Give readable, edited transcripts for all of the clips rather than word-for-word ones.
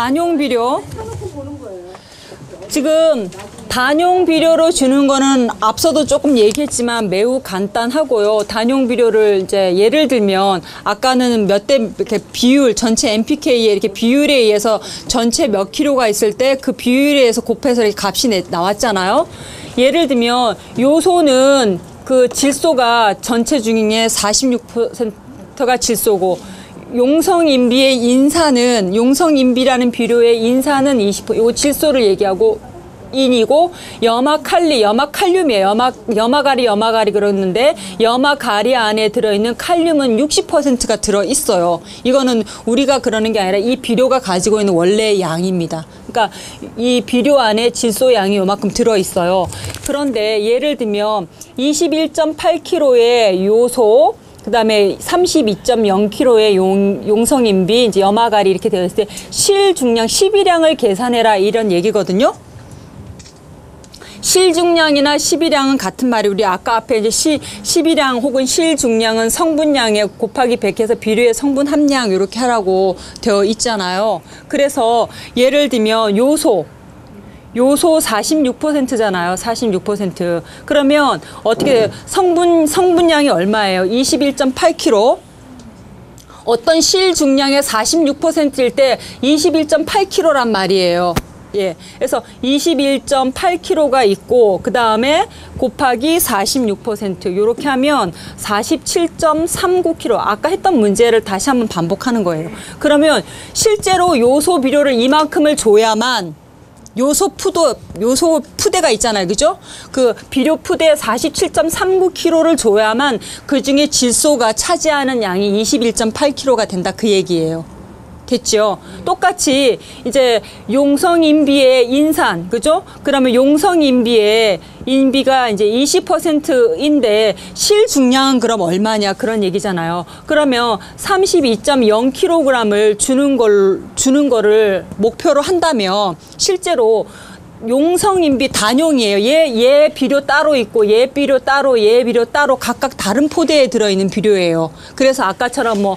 단용 비료. 지금 단용 비료로 주는 거는 앞서도 조금 얘기했지만 매우 간단하고요. 단용 비료를 이제 예를 들면 아까는 몇 대 이렇게 비율 전체 NPK의 이렇게 비율에 의해서 전체 몇 킬로가 있을 때 그 비율에 의해서 곱해서 이렇게 값이 나왔잖아요. 예를 들면 요소는 그 질소가 전체 중에 46%가 질소고 용성인비의 인산은 용성인비라는 비료의 인산은 20%. 요 질소를 얘기하고 인이고 염화칼륨이에요. 염화가리 그러는데 염화가리 안에 들어있는 칼륨은 60%가 들어있어요. 이거는 우리가 그러는 게 아니라 이 비료가 가지고 있는 원래의 양입니다. 그러니까 이 비료 안에 질소 양이 요만큼 들어있어요. 그런데 예를 들면 21.8kg의 요소 그 다음에 32.0kg의 용성인비, 이제 염화가리 이렇게 되어 있을 때 실중량 12량을 계산해라 이런 얘기거든요. 실중량이나 12량은 같은 말이 우리 아까 앞에 이제 12량 혹은 실중량은 성분량에 곱하기 100해서 비료의 성분 함량 이렇게 하라고 되어 있잖아요. 그래서 예를 들면 요소 46%잖아요. 46%. 그러면 어떻게 성분량이 얼마예요? 21.8kg. 어떤 실중량의 46%일 때 21.8kg란 말이에요. 예. 그래서 21.8kg가 있고 그 다음에 곱하기 46% 요렇게 하면 47.39kg. 아까 했던 문제를 다시 한번 반복하는 거예요. 그러면 실제로 요소 비료를 이만큼을 줘야만 요소 푸대가 있잖아요. 그죠? 그 비료 푸대 47.39kg를 줘야만 그 중에 질소가 차지하는 양이 21.8kg가 된다. 그 얘기예요. 됐죠? 똑같이 이제 용성인비의 인산, 그죠? 그러면 용성인비의 인비가 이제 20%인데 실중량은 그럼 얼마냐 그런 얘기잖아요. 그러면 32.0kg을 주는 거를 목표로 한다면 실제로 용성인비 단용이에요. 얘 비료 따로 있고 얘 비료 따로 각각 다른 포대에 들어있는 비료예요. 그래서 아까처럼 뭐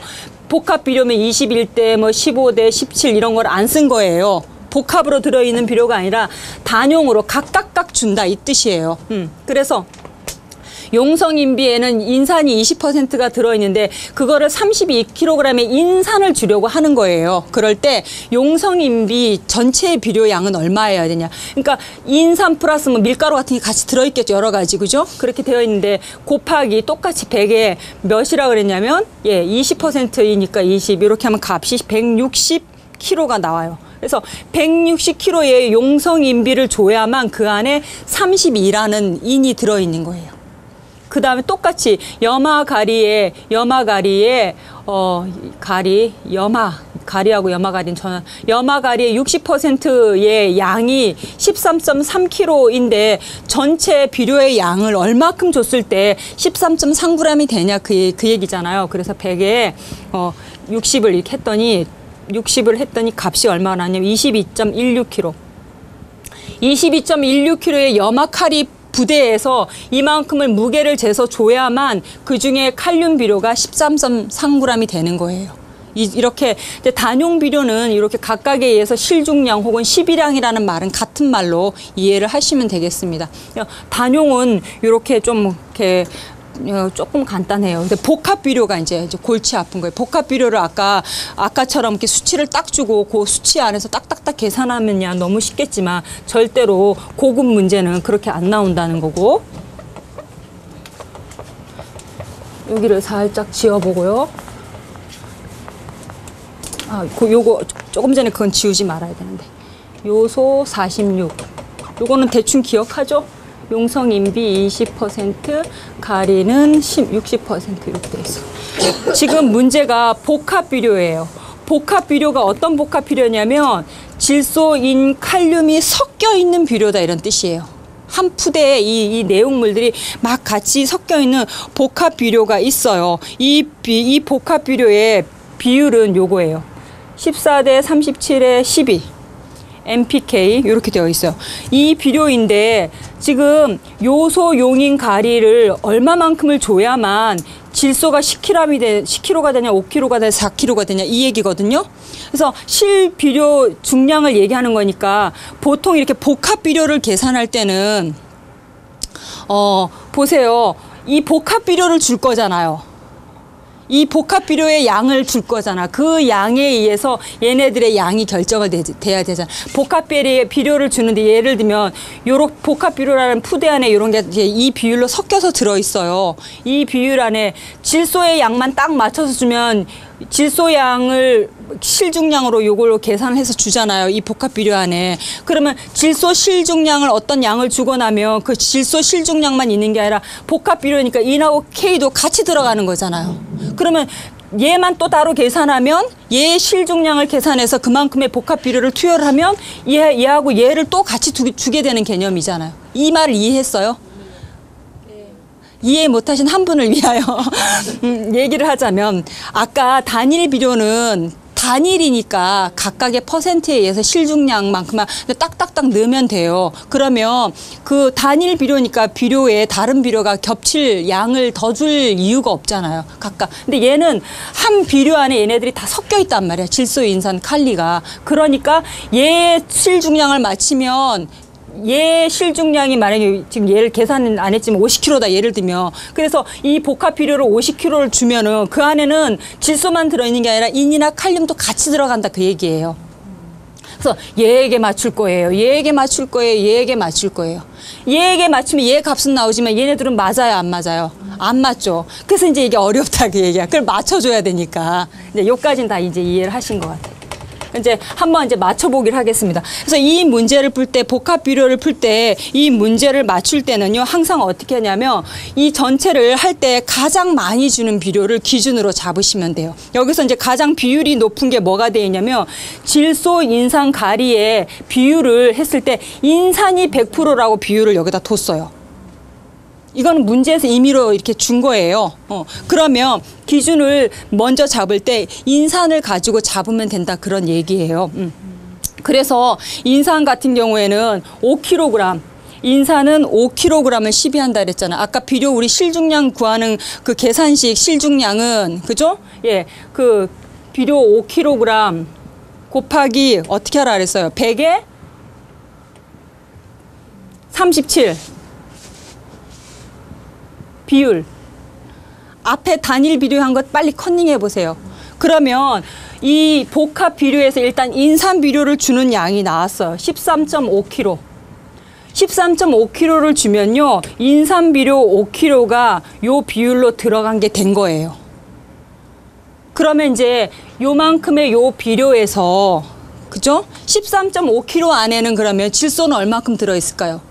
복합 비료면 21대, 뭐 15대, 17 이런 걸 안 쓴 거예요. 복합으로 들어있는 비료가 아니라 단용으로 각각 준다 이 뜻이에요. 그래서 용성인비에는 인산이 20%가 들어있는데 그거를 32kg의 인산을 주려고 하는 거예요. 그럴 때 용성인비 전체 비료량은 얼마여야 되냐. 그러니까 인산 플러스 뭐 밀가루 같은 게 같이 들어있겠죠. 여러 가지. 그죠? 그렇게 되어 있는데 곱하기 똑같이 100에 몇이라고 그랬냐면 20%이니까 20 이렇게 하면 값이 160kg가 나와요. 그래서 160kg의 용성인비를 줘야만 그 안에 32라는 인이 들어있는 거예요. 그 다음에 똑같이 염화가리하고 염화가리는 염화가리의 60%의 양이 13.3kg인데 전체 비료의 양을 얼마큼 줬을 때 13.3g이 되냐 그 얘기잖아요. 그래서 100에 60을 이렇게 했더니 60을 했더니 값이 얼마나 나냐면 22.16kg. 22.16kg의 염화칼이 부대에서 이만큼을 무게를 재서 줘야만 그중에 칼륨 비료가 13.3g이 되는 거예요. 이렇게 단용 비료는 이렇게 각각에 의해서 실중량 혹은 12량이라는 말은 같은 말로 이해를 하시면 되겠습니다. 단용은 이렇게 좀 이렇게 조금 간단해요. 근데 복합 비료가 이제 골치 아픈 거예요. 복합 비료를 아까처럼 이렇게 수치를 딱 주고 그 수치 안에서 딱딱딱 계산하면야 너무 쉽겠지만 절대로 고급 문제는 그렇게 안 나온다는 거고. 여기를 살짝 지워보고요. 요거 조금 전에 그건 지우지 말아야 되는데. 요소 46. 요거는 대충 기억하죠? 용성인비 20%, 가리는 60% 이렇게 돼 있어. 지금 문제가 복합 비료예요. 복합 비료가 어떤 복합 비료냐면 질소, 인, 칼륨이 섞여 있는 비료다 이런 뜻이에요. 한 푸대에 이 내용물들이 막 같이 섞여 있는 복합 비료가 있어요. 이 복합 비료의 비율은 요거예요. 14대 37에 12. NPK 이렇게 되어 있어요. 이 비료인데 지금 요소 용인 가리를 얼마만큼을 줘야만 질소가 10kg가 되냐, 5kg가 되냐, 4kg가 되냐 이 얘기거든요. 그래서 실비료 중량을 얘기하는 거니까 보통 이렇게 복합 비료를 계산할 때는 보세요. 이 복합 비료를 줄 거잖아요. 이 복합 비료의 양을 줄 거잖아. 그 양에 의해서 얘네들의 양이 결정을 돼야 되잖아. 복합 비료를 주는데 예를 들면 요런 복합 비료라는 푸대 안에 이런 게 이 비율로 섞여서 들어 있어요. 이 비율 안에 질소의 양만 딱 맞춰서 주면 질소 양을 실중량으로 요걸로 계산해서 주잖아요. 이 복합 비료 안에. 그러면 질소 실중량을 어떤 양을 주고 나면 그 질소 실중량만 있는 게 아니라 복합 비료니까 E하고 K도 같이 들어가는 거잖아요. 그러면 얘만 또 따로 계산하면 얘의 실중량을 계산해서 그만큼의 복합 비료를 투여를 하면 얘하고 얘를 또 같이 주게 되는 개념이잖아요. 이 말을 이해했어요? 이해 못하신 한 분을 위하여 얘기를 하자면 아까 단일 비료는 단일이니까 각각의 퍼센트에 의해서 실중량만큼만 딱딱딱 넣으면 돼요. 그러면 그 단일 비료니까 비료에 다른 비료가 겹칠 양을 더 줄 이유가 없잖아요. 각각. 근데 얘는 한 비료 안에 얘네들이 다 섞여 있단 말이야. 질소, 인산, 칼리가. 그러니까 얘의 실중량을 맞추면 얘 실중량이 만약에 지금 얘를 계산 안 했지만 50kg다 예를 들면 그래서 이 복합 비료를 50kg를 주면은 그 안에는 질소만 들어있는 게 아니라 인이나 칼륨도 같이 들어간다 그 얘기예요. 그래서 얘에게 맞출 거예요. 얘에게 맞출 거예요. 얘에게 맞출 거예요. 얘에게 맞추면 얘 값은 나오지만 얘네들은 맞아요, 안 맞아요? 안 맞죠. 그래서 이제 이게 어렵다 그 얘기야. 그걸 맞춰줘야 되니까. 이제 요까지는 다 이제 이해를 하신 것 같아요. 이제 한번 이제 맞춰보기를 하겠습니다. 그래서 이 문제를 풀 때, 복합 비료를 풀 때 이 문제를 맞출 때는요, 항상 어떻게 하냐면 이 전체를 할 때 가장 많이 주는 비료를 기준으로 잡으시면 돼요. 여기서 이제 가장 비율이 높은 게 뭐가 되어 있냐면 질소, 인산, 가리의 비율을 했을 때 인산이 100%라고 비율을 여기다 뒀어요. 이거는 문제에서 임의로 이렇게 준 거예요. 그러면 기준을 먼저 잡을 때 인산을 가지고 잡으면 된다 그런 얘기예요. 그래서 인산 같은 경우에는 5kg, 인산은 5kg을 시비한다 그랬잖아. 아까 비료 우리 실중량 구하는 그 계산식 실중량은 그죠? 예, 그 비료 5kg 곱하기 어떻게 하라 그랬어요? 100에 37. 비율. 앞에 단일 비료한 것 빨리 컨닝해 보세요. 그러면 이 복합 비료에서 일단 인산 비료를 주는 양이 나왔어요. 13.5kg. 13.5kg를 주면요. 인산 비료 5kg가 요 비율로 들어간 게 된 거예요. 그러면 이제 요만큼의 요 비료에서 그죠? 13.5kg 안에는 그러면 질소는 얼마큼 들어있을까요?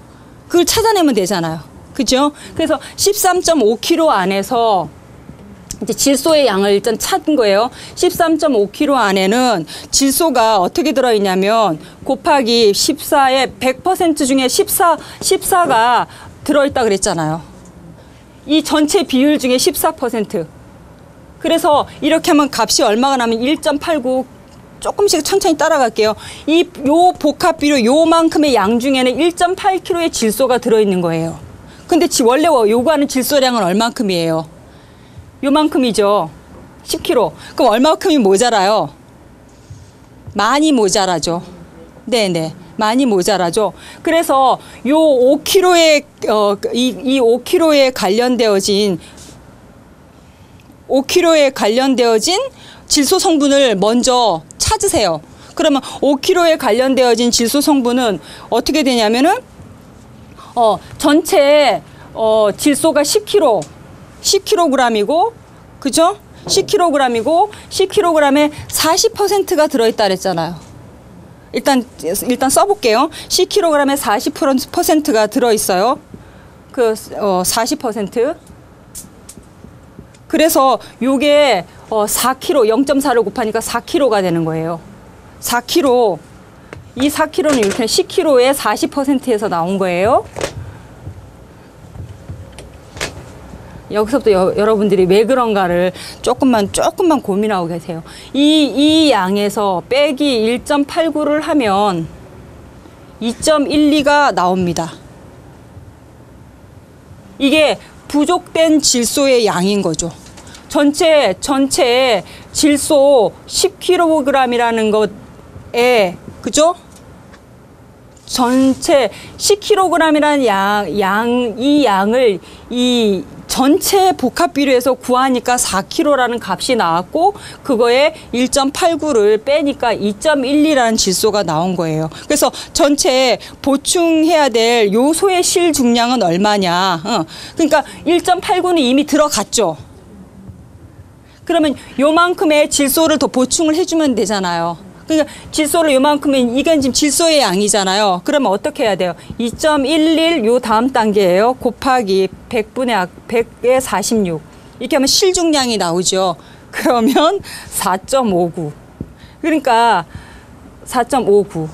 그걸 찾아내면 되잖아요. 그죠? 그래서 13.5kg 안에서 이제 질소의 양을 일단 찾은 거예요. 13.5kg 안에는 질소가 어떻게 들어있냐면 곱하기 14에 100% 중에 14가 들어있다 그랬잖아요. 이 전체 비율 중에 14%. 그래서 이렇게 하면 값이 얼마가 나면 1.89 조금씩 천천히 따라갈게요. 요 복합 비료 요만큼의 양 중에는 1.8kg의 질소가 들어있는 거예요. 근데 원래 요구하는 질소량은 얼만큼이에요? 요만큼이죠. 10kg. 그럼 얼마큼이 모자라요? 많이 모자라죠. 네네. 많이 모자라죠. 그래서 요 5kg에, 이 5kg에 관련되어진 질소 성분을 먼저 찾으세요. 그러면 5kg에 관련되어진 질소 성분은 어떻게 되냐면은 전체 질소가 10kg이고 그죠? 10kg이고 10kg에 40%가 들어있다 그랬잖아요. 일단 써볼게요. 10kg에 40%가 들어있어요. 그 40%. 그래서 요게 4kg, 0.4를 곱하니까 4kg가 되는 거예요. 4kg. 이 4kg는 이렇게 10kg에 40%에서 나온 거예요. 여기서부터 여러분들이 왜 그런가를 조금만 고민하고 계세요. 이 양에서 빼기 1.89를 하면 2.12가 나옵니다. 이게 부족된 질소의 양인 거죠. 전체 질소 10kg이라는 것에, 그죠? 전체 10kg이라는 이 양을 이 전체 복합 비료에서 구하니까 4kg라는 값이 나왔고, 그거에 1.89를 빼니까 2.12라는 질소가 나온 거예요. 그래서 전체 보충해야 될 요소의 실중량은 얼마냐. 그러니까 1.89는 이미 들어갔죠. 그러면 요만큼의 질소를 더 보충을 해주면 되잖아요. 그러니까 질소를 요만큼은, 이건 지금 질소의 양이잖아요. 그러면 어떻게 해야 돼요? 2.11 요 다음 단계예요. 곱하기 100의 46. 이렇게 하면 실중량이 나오죠. 그러면 4.59. 그러니까 4.59.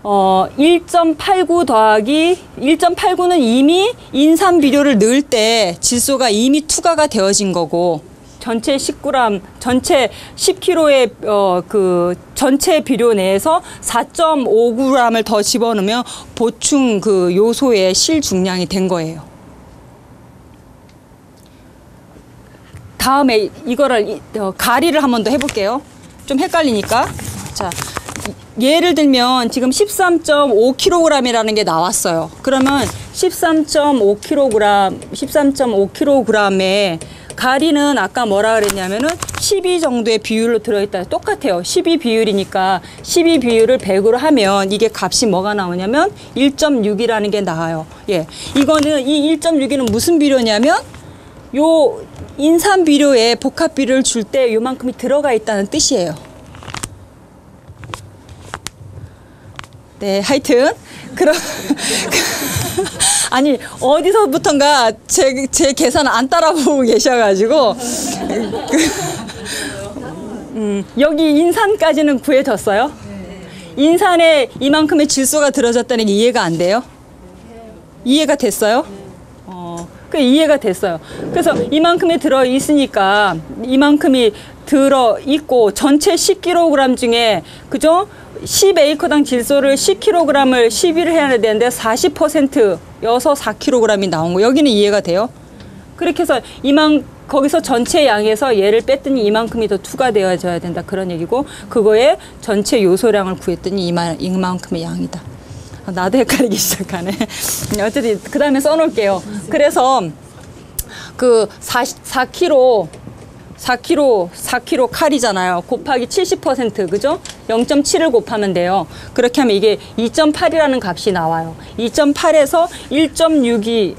1.89 더하기 1.89는 이미 인산 비료를 넣을 때 질소가 이미 투과가 되어진 거고, 전체 10g, 전체 10kg의 그 전체 비료 내에서 4.5g을 더 집어넣으면 보충 그 요소의 실중량이 된 거예요. 다음에 이거를 가리를 한 번 더 해볼게요. 좀 헷갈리니까. 자, 예를 들면 지금 13.5kg이라는 게 나왔어요. 그러면 13.5kg에 가리는 아까 뭐라 그랬냐면은 12 정도의 비율로 들어있다. 똑같아요. 12 비율이니까 12 비율을 100으로 하면 이게 값이 뭐가 나오냐면 1.6이라는 게 나와요. 예. 이거는 이 1.6은 무슨 비료냐면 요 인산 비료에 복합 비료를 줄 때 요만큼이 들어가 있다는 뜻이에요. 네, 하여튼 그럼 아니 어디서부턴가 제 계산을 안 따라보고 계셔가지고 여기 인산까지는 구해졌어요. 인산에 이만큼의 질소가 들어졌다는 게 이해가 안 돼요? 이해가 됐어요? 그 이해가 됐어요. 그래서 이만큼이 들어 있으니까 이만큼이 들어 있고 전체 10kg 중에 그죠? 10에이커당 질소를 10kg을 12를 해야 되는데 40%여서 4kg이 나온 거. 여기는 이해가 돼요? 그렇게 해서 거기서 전체 양에서 얘를 뺐더니 이만큼이 더 투과되어져야 된다. 그런 얘기고, 그거에 전체 요소량을 구했더니 이만큼의 양이다. 나도 헷갈리기 시작하네. 어쨌든 그 다음에 써놓을게요. 그래서 그 4kg 칼이잖아요. 곱하기 70%, 그죠? 0.7을 곱하면 돼요. 그렇게 하면 이게 2.8이라는 값이 나와요. 2.8에서 1.62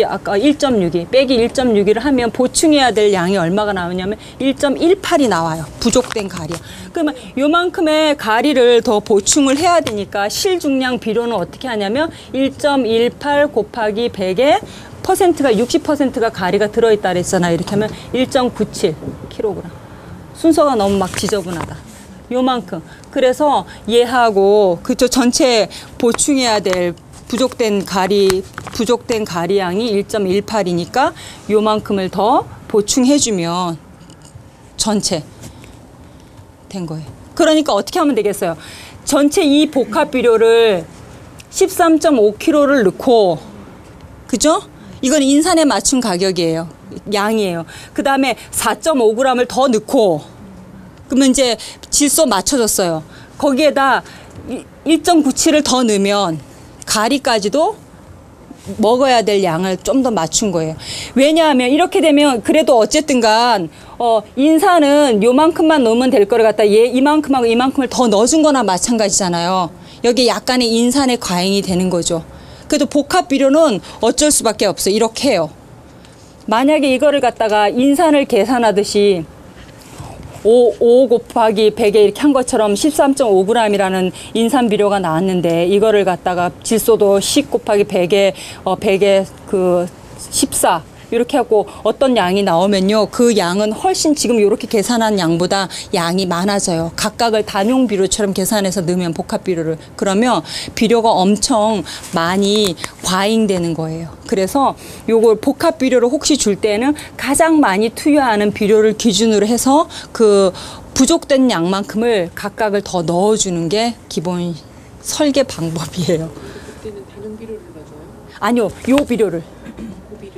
아까 1.62 빼기 1.62를 하면 보충해야 될 양이 얼마가 나오냐면 1.18이 나와요. 부족된 가리. 그러면 요만큼의 가리를 더 보충을 해야 되니까 실중량 비료는 어떻게 하냐면 1.18 곱하기 100에 퍼센트가 60%가 가리가 들어있다 그랬잖아요. 이렇게 하면 1.97kg. 순서가 너무 막 지저분하다. 요만큼. 그래서 얘하고 그쪽 전체 보충해야 될 부족된 가리양이 1.18이니까 요만큼을 더 보충해주면 전체 된 거예요. 그러니까 어떻게 하면 되겠어요? 전체 이 복합 비료를 13.5kg를 넣고, 그죠? 이건 인산에 맞춘 가격이에요. 양이에요. 그 다음에 4.5g을 더 넣고, 그러면 이제 질소 맞춰졌어요. 거기에다 1.97을 더 넣으면 가리까지도 먹어야 될 양을 좀 더 맞춘 거예요. 왜냐하면 이렇게 되면 그래도 어쨌든간 인산은 요만큼만 넣으면 될 거를 갖다 얘 이만큼하고 이만큼을 더 넣어준 거나 마찬가지잖아요. 여기 약간의 인산의 과잉이 되는 거죠. 그래도 복합 비료는 어쩔 수밖에 없어요. 이렇게 해요. 만약에 이거를 갖다가 인산을 계산하듯이 5 곱하기 100에 이렇게 한 것처럼 13.5g이라는 인산 비료가 나왔는데, 이거를 갖다가 질소도 10 곱하기 100에 그 14 이렇게 하고 어떤 양이 나오면요, 그 양은 훨씬 지금 이렇게 계산한 양보다 양이 많아져요. 각각을 단용 비료처럼 계산해서 넣으면 복합 비료를, 그러면 비료가 엄청 많이 과잉되는 거예요. 그래서 요걸 복합 비료를 혹시 줄 때는 가장 많이 투여하는 비료를 기준으로 해서 그 부족된 양만큼을 각각을 더 넣어주는 게 기본 설계 방법이에요. 그때는 단용 비료를 넣어줘요? 아니요, 요 비료를.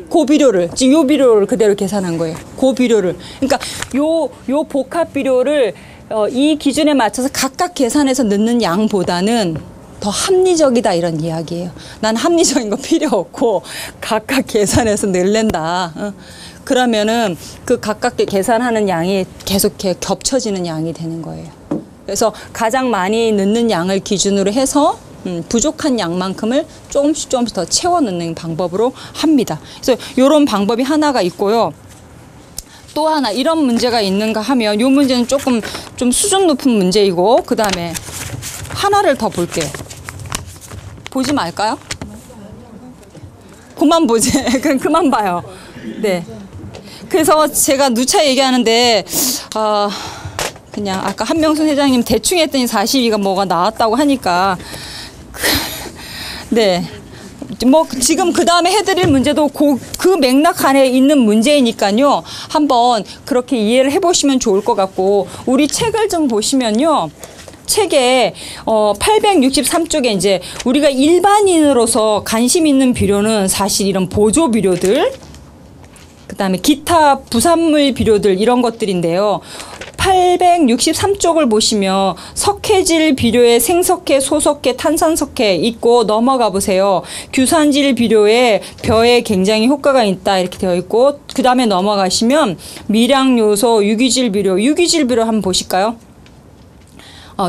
고비료를, 지금 요 비료를 그대로 계산한 거예요. 고비료를. 그러니까 요 복합 비료를 이 기준에 맞춰서 각각 계산해서 넣는 양보다는 더 합리적이다 이런 이야기예요. 난 합리적인 거 필요 없고 각각 계산해서 넣는다. 그러면은 그 각각 계산하는 양이 계속 겹쳐지는 양이 되는 거예요. 그래서 가장 많이 넣는 양을 기준으로 해서 부족한 양만큼을 조금씩 더 채워 넣는 방법으로 합니다. 그래서 이런 방법이 하나가 있고요. 또 하나 이런 문제가 있는가 하면 이 문제는 조금 좀 수준 높은 문제이고, 그 다음에 하나를 더 볼게요. 보지 말까요? 그만 보지. 그럼 그만 봐요. 네. 그래서 제가 누차 얘기하는데 그냥 아까 한명순 회장님 대충 했더니 42가 뭐가 나왔다고 하니까 네. 뭐 지금 그 다음에 해드릴 문제도 그 맥락 안에 있는 문제이니까요. 한번 그렇게 이해를 해보시면 좋을 것 같고, 우리 책을 좀 보시면요. 책에 863쪽에 이제 우리가 일반인으로서 관심 있는 비료는 사실 이런 보조 비료들, 그 다음에 기타 부산물 비료들 이런 것들인데요. 863쪽을 보시면 석회질 비료에 생석회, 소석회, 탄산석회 있고, 넘어가 보세요. 규산질 비료에 벼에 굉장히 효과가 있다 이렇게 되어 있고, 그 다음에 넘어가시면 미량요소, 유기질 비료 한번 보실까요?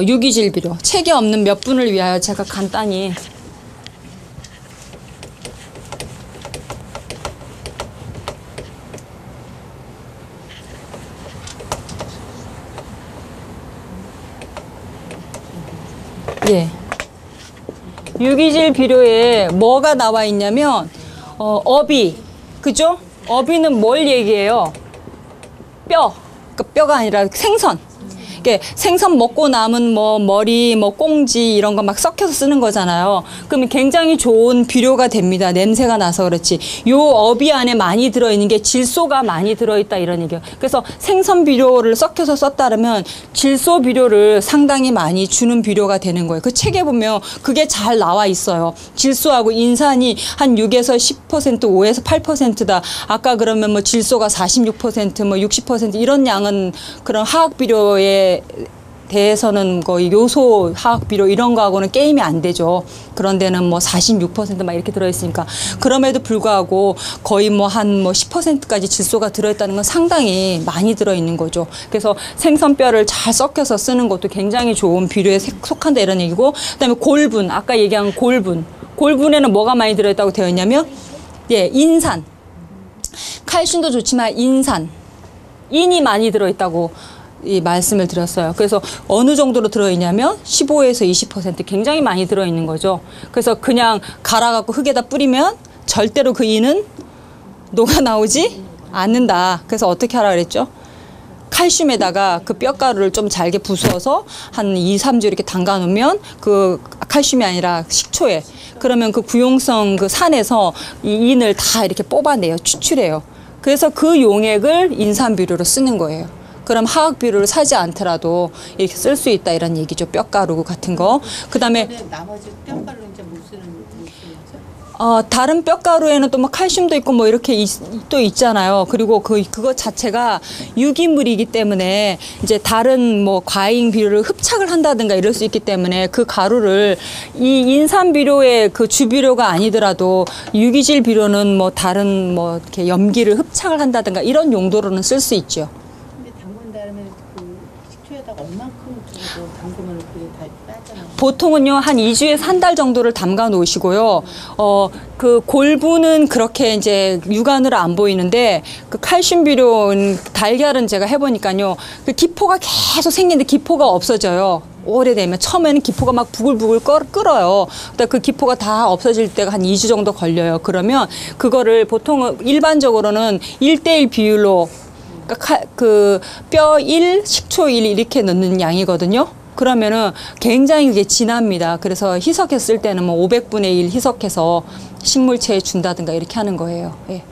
유기질 비료. 책에 없는 몇 분을 위하여 제가 간단히 예. 유기질 비료에 뭐가 나와 있냐면, 어비. 그죠? 어비는 뭘 얘기해요? 뼈. 그러니까 뼈가 아니라 생선. 생선 먹고 남은 뭐 머리, 뭐 꽁지 이런 거 막 섞여서 쓰는 거잖아요. 그러면 굉장히 좋은 비료가 됩니다. 냄새가 나서 그렇지. 요 어비 안에 많이 들어있는 게 질소가 많이 들어있다 이런 얘기예요. 그래서 생선 비료를 섞여서 썼다면 질소 비료를 상당히 많이 주는 비료가 되는 거예요. 그 책에 보면 그게 잘 나와 있어요. 질소하고 인산이 한 6에서 10%, 5에서 8%다. 아까 그러면 뭐 질소가 46%, 뭐 60% 이런 양은 그런 화학 비료에 대해서는 거의 요소 화학 비료 이런 거하고는 게임이 안 되죠. 그런 데는 뭐 46% 막 이렇게 들어있으니까. 그럼에도 불구하고 거의 뭐 한 10%까지 질소가 들어있다는 건 상당히 많이 들어있는 거죠. 그래서 생선뼈를 잘 섞여서 쓰는 것도 굉장히 좋은 비료에 속한다 이런 얘기고, 그다음에 골분, 아까 얘기한 골분. 골분에는 뭐가 많이 들어있다고 되어 있냐면, 예, 인산. 칼슘도 좋지만 인이 많이 들어있다고 이 말씀을 드렸어요. 그래서 어느 정도로 들어있냐면 15에서 20% 굉장히 많이 들어있는 거죠. 그래서 그냥 갈아갖고 흙에다 뿌리면 절대로 그 인은 녹아 나오지 않는다. 그래서 어떻게 하라 그랬죠? 칼슘에다가 그 뼈가루를 좀 잘게 부수어서 한 2, 3주 이렇게 담가 놓으면 그 칼슘이 아니라 식초에, 그러면 그 구용성 그 산에서 이 인을 다 이렇게 뽑아내요. 추출해요. 그래서 그 용액을 인산비료로 쓰는 거예요. 그럼 화학 비료를 사지 않더라도 이렇게 쓸 수 있다 이런 얘기죠. 뼈가루 같은 거. 그다음에 나머지 뼈가루 이제 못 쓰는 거죠? 다른 뼈가루에는 또 뭐 칼슘도 있고 뭐 이렇게 또 있잖아요. 그리고 그것 자체가 유기물이기 때문에 이제 다른 뭐 과잉 비료를 흡착을 한다든가 이럴 수 있기 때문에 그 가루를 이 인산 비료의 그 주비료가 아니더라도 유기질 비료는 뭐 다른 뭐 이렇게 염기를 흡착을 한다든가 이런 용도로는 쓸 수 있죠. 얼만큼 정도 담그면 그게 다 빠져나가요? 보통은요 한 2주에서 한 달 정도를 담가 놓으시고요. 그 골분은 그렇게 이제 육안으로 안 보이는데, 그 칼슘 비료는 달걀은 제가 해보니까요, 그 기포가 계속 생기는데 기포가 없어져요. 오래되면 처음에는 기포가 막 부글부글 끓어요. 근데 그 기포가 다 없어질 때가 한 2주 정도 걸려요. 그러면 그거를 보통은 일반적으로는 1:1 비율로, 그러니까 그 뼈 1, 식초 1 이렇게 넣는 양이거든요. 그러면은 굉장히 이게 진합니다. 그래서 희석했을 때는 뭐 500분의 1 희석해서 식물체에 준다든가 이렇게 하는 거예요. 예.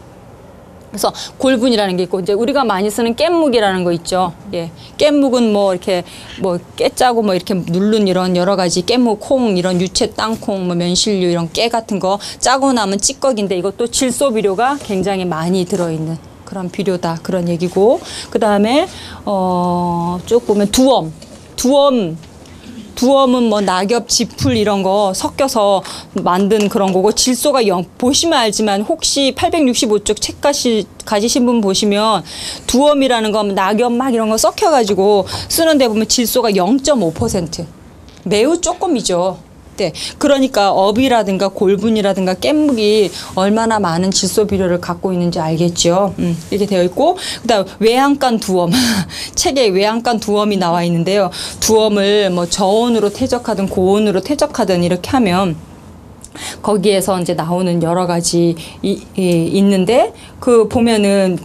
그래서 골분이라는 게 있고, 이제 우리가 많이 쓰는 깻묵이라는 거 있죠. 예. 깻묵은 뭐 이렇게 뭐 깨짜고 뭐 이렇게 누른 이런 여러 가지 깻묵, 콩, 이런 유채, 땅콩, 뭐 면실류 이런 깨 같은 거 짜고 나면 찌꺼기인데 이것도 질소 비료가 굉장히 많이 들어있는 그런 비료다. 그런 얘기고. 그 다음에, 쭉 보면 두엄은 뭐 낙엽, 지풀 이런 거 섞여서 만든 그런 거고, 질소가 보시면 알지만 혹시 865쪽 책 가지신 분 보시면 두엄이라는 건 낙엽 막 이런 거 섞여가지고 쓰는데 보면 질소가 0.5%. 매우 조금이죠. 네. 그러니까 업이라든가 골분이라든가 깻묵이 얼마나 많은 질소 비료를 갖고 있는지 알겠죠. 이렇게 되어 있고, 그다음 외양간 두엄 책에 외양간 두엄이 나와 있는데요. 두엄을 뭐 저온으로 퇴적하든 고온으로 퇴적하든 이렇게 하면 거기에서 이제 나오는 여러 가지 있는데, 그 보면은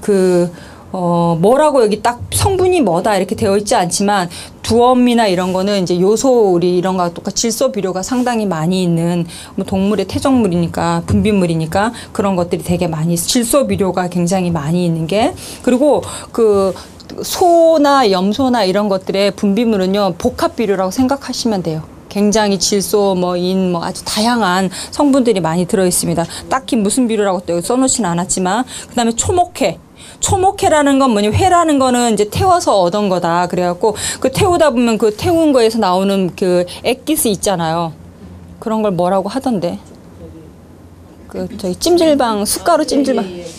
뭐라고 여기 딱 성분이 뭐다 이렇게 되어 있지 않지만, 두엄이나 이런 거는 이제 요소, 우리 이런 거와 똑같이 질소 비료가 상당히 많이 있는 뭐 동물의 퇴적물이니까, 분비물이니까 그런 것들이 되게 많이, 질소 비료가 굉장히 많이 있는 게, 그리고 그 소나 염소나 이런 것들의 분비물은요, 복합 비료라고 생각하시면 돼요. 굉장히 질소, 인, 아주 다양한 성분들이 많이 들어 있습니다. 딱히 무슨 비료라고 또 여기 써놓지는 않았지만, 그 다음에 초목회. 초목회라는 건 뭐냐, 회라는 거는 이제 태워서 얻은 거다. 그래갖고 그 태우다 보면 그 태운 거에서 나오는 그 액기스 있잖아요. 그런 걸 뭐라고 하던데. 저기 찜질방, 숟가루 찜질방.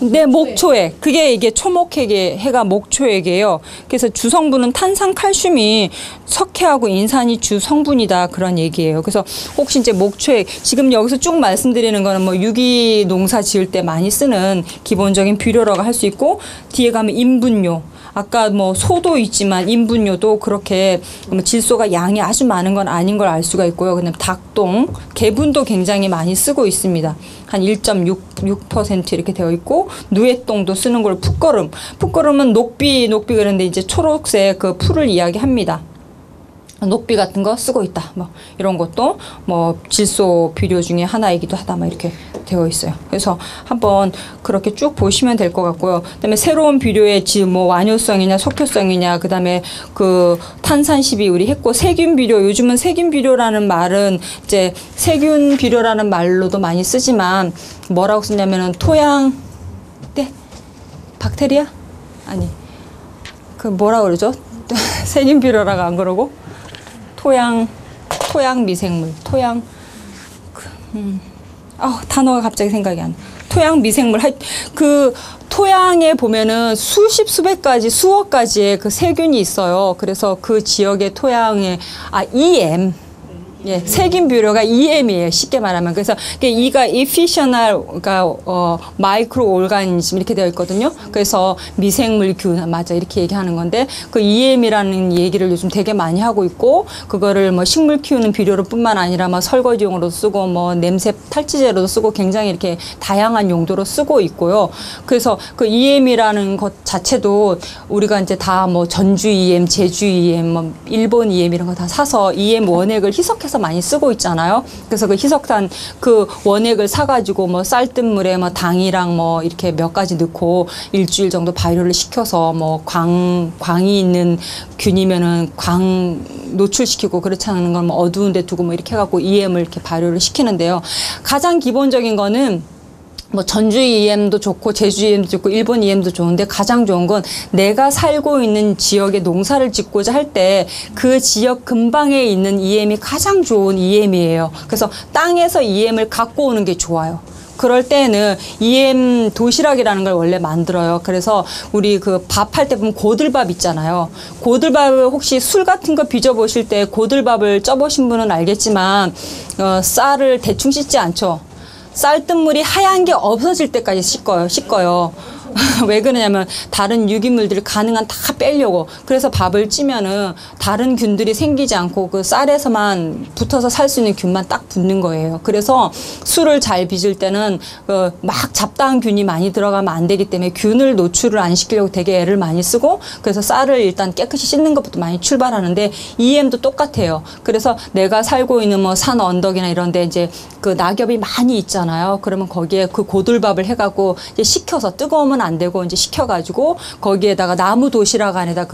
네, 목초액. 그게 이게 초목액의 해가 목초액이에요. 그래서 주성분은 탄산, 칼슘이 석회하고 인산이 주성분이다. 그런 얘기예요. 그래서 혹시 이제 목초액, 지금 여기서 쭉 말씀드리는 거는 뭐 유기 농사 지을 때 많이 쓰는 기본적인 비료라고 할 수 있고, 뒤에 가면 인분료. 아까 뭐 소도 있지만 인분료도 그렇게 질소가 양이 아주 많은 건 아닌 걸 알 수가 있고요. 그다음에 닭똥, 개분도 굉장히 많이 쓰고 있습니다. 한 1.6% 이렇게 되어 있고, 누에똥도 쓰는 걸 풋거름은 녹비 그런데 이제 초록색 그 풀을 이야기합니다. 녹비 같은 거 쓰고 있다. 뭐 이런 것도 뭐 질소 비료 중에 하나이기도 하다. 막 이렇게 되어 있어요. 그래서 한번 그렇게 쭉 보시면 될 것 같고요. 그다음에 새로운 비료의 뭐 완효성이냐 석효성이냐, 그다음에 그 탄산시비 우리 했고, 세균 비료, 요즘은 세균 비료라는 말은 이제 세균 비료라는 말로도 많이 쓰지만 뭐라고 쓰냐면은 토양, 네, 박테리아? 아니, 그 뭐라 그러죠? 세균 비료라고 안 그러고 토양 미생물, 단어가 갑자기 생각이 안 나. 토양 미생물, 그 토양에 보면은 수백 가지, 수억 가지의 그 세균이 있어요. 그래서 그 지역의 토양에, EM. 예, 세균 비료가 EM이에요. 쉽게 말하면. 그래서 E가 efficient, 마이크로 오르가니즘 이렇게 되어 있거든요. 그래서 미생물균, 맞아, 이렇게 얘기하는 건데, 그 EM이라는 얘기를 요즘 되게 많이 하고 있고, 그거를 뭐 식물 키우는 비료로 뿐만 아니라 뭐 설거지용으로 쓰고, 뭐 냄새 탈취제로도 쓰고, 굉장히 이렇게 다양한 용도로 쓰고 있고요. 그래서 그 EM이라는 것 자체도 우리가 이제 다 뭐 전주 EM, 제주 EM, 뭐 일본 EM 이런 거 다 사서 EM 원액을 희석해서 많이 쓰고 있잖아요. 그래서 그 희석한 그 원액을 사가지고 뭐 쌀뜨물에 뭐 당이랑 뭐 이렇게 몇 가지 넣고 일주일 정도 발효를 시켜서 뭐 광이 있는 균이면은 광 노출시키고, 그렇지 않은 건 뭐 어두운 데 두고 뭐 이렇게 해갖고 EM을 이렇게 발효를 시키는데요. 가장 기본적인 거는 뭐 전주 EM도 좋고 제주 EM도 좋고 일본 EM도 좋은데, 가장 좋은 건 내가 살고 있는 지역에 농사를 짓고자 할 때 그 지역 근방에 있는 EM이 가장 좋은 EM이에요. 그래서 땅에서 EM을 갖고 오는 게 좋아요. 그럴 때는 EM 도시락이라는 걸 원래 만들어요. 그래서 우리 그 밥 할 때 보면 고들밥 있잖아요. 고들밥을 혹시 술 같은 거 빚어보실 때 고들밥을 쪄보신 분은 알겠지만, 쌀을 대충 씻지 않죠. 쌀뜨물이 하얀 게 없어질 때까지 씻어요. 왜 그러냐면 다른 유기물들을 가능한 다 빼려고. 그래서 밥을 찌면은 다른 균들이 생기지 않고 그 쌀에서만 붙어서 살 수 있는 균만 딱 붙는 거예요. 그래서 술을 잘 빚을 때는 막 잡다한 균이 많이 들어가면 안 되기 때문에 균을 노출을 안 시키려고 되게 애를 많이 쓰고, 그래서 쌀을 일단 깨끗이 씻는 것부터 많이 출발하는데 EM도 똑같아요. 그래서 내가 살고 있는 뭐 산 언덕이나 이런 데 이제 그 낙엽이 많이 있잖아요. 그러면 거기에 그 고들밥을 해갖고 이제 식혀서, 뜨거우면 안 되고 이제 식혀가지고 거기에다가 나무 도시락 안에다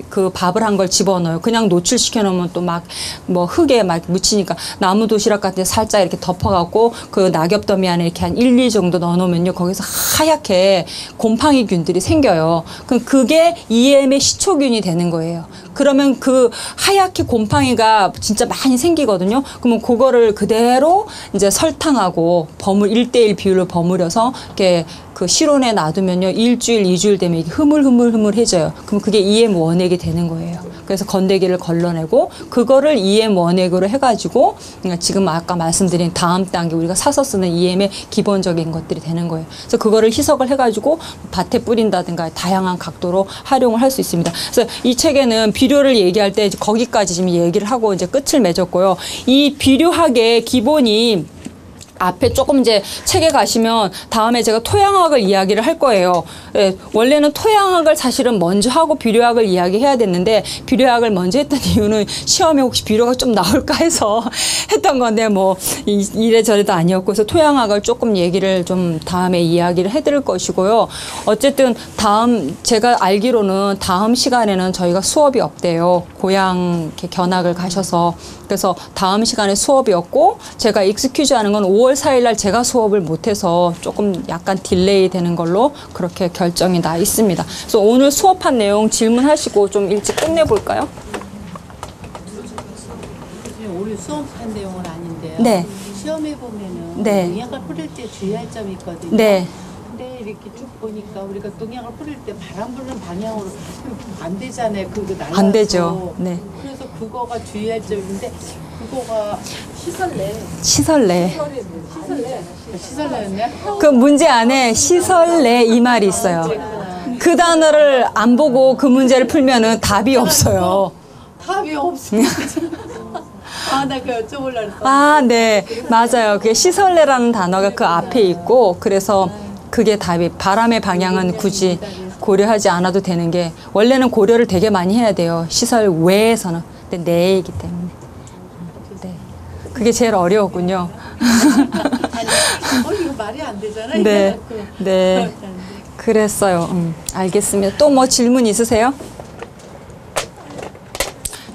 그 밥을 한 걸 집어넣어요. 그냥 노출시켜 놓으면 또 막 뭐 흙에 막 묻히니까 나무 도시락 같은 데 살짝 이렇게 덮어갖고 그 낙엽 더미 안에 이렇게 한 1, 2 정도 넣어놓으면요. 거기서 하얗게 곰팡이 균들이 생겨요. 그럼 그게 EM의 시초균이 되는 거예요. 그러면 그 하얗게 곰팡이가 진짜 많이 생기거든요. 그러면 그거를 그대로 이제 설탕하고 1:1 비율로 버무려서 이렇게 그 실온에 놔두면요. 1주일, 2주일 되면 이게 흐물흐물해져요. 그럼 그게 EM 원액이 되는 거예요. 그래서 건더기를 걸러내고 그거를 EM 원액으로 해가지고 그러니까 지금 아까 말씀드린 다음 단계 우리가 사서 쓰는 EM의 기본적인 것들이 되는 거예요. 그래서 그거를 희석을 해가지고 밭에 뿌린다든가 다양한 각도로 활용을 할 수 있습니다. 그래서 이 책에는 비료를 얘기할 때 거기까지 지금 얘기를 하고 이제 끝을 맺었고요. 이 비료학의 기본이 앞에 조금 이제 책에 가시면 다음에 제가 토양학을 이야기를 할 거예요. 예, 원래는 토양학을 사실은 먼저 하고 비료학을 이야기해야 됐는데 비료학을 먼저 했던 이유는 시험에 혹시 비료가 좀 나올까 해서 했던 건데 뭐 이래저래도 아니었고, 그래서 토양학을 조금 얘기를 좀 다음에 이야기를 해드릴 것이고요. 어쨌든 제가 알기로는 다음 시간에는 저희가 수업이 없대요. 고향 이렇게 견학을 가셔서. 그래서 다음 시간에 수업이 없고 제가 익스큐즈 하는 건 5월 4일 날 제가 수업을 못해서 조금 약간 딜레이 되는 걸로 그렇게 결정이 나 있습니다. 그래서 오늘 수업한 내용 질문하시고 좀 일찍 끝내볼까요? 오늘 수업한 내용은 아닌데요. 네. 시험에 보면은 네. 농약을 뿌릴 때 주의할 점이 있거든요. 네. 근데 이렇게 쭉 보니까 우리가 농약을 뿌릴 때 바람 부는 방향으로 안 되잖아요. 그거 날라서. 안 되죠. 네. 그래서 그거가 주의할 점인데 그거가 시설내. 시설내였네. 그 문제 안에 시설내 이 말이 있어요. 그 단어를 안 보고 그 문제를 풀면은 답이 없어요. 답이 없어. 나 그거 여쭤보려고 했어. 아, 네. 맞아요. 그게 시설내라는 단어가 그 앞에 있고, 그래서 그게 답이, 바람의 방향은 굳이 고려하지 않아도 되는 게, 원래는 고려를 되게 많이 해야 돼요. 시설 외에서는. 근데 내이기 때문에. 네. 그게 제일 어려웠군요. 이거 말이 안 되잖아. 네. 네. 그랬어요. 알겠습니다. 또 뭐 질문 있으세요?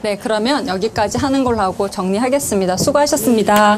네, 그러면 여기까지 하는 걸로 하고 정리하겠습니다. 수고하셨습니다.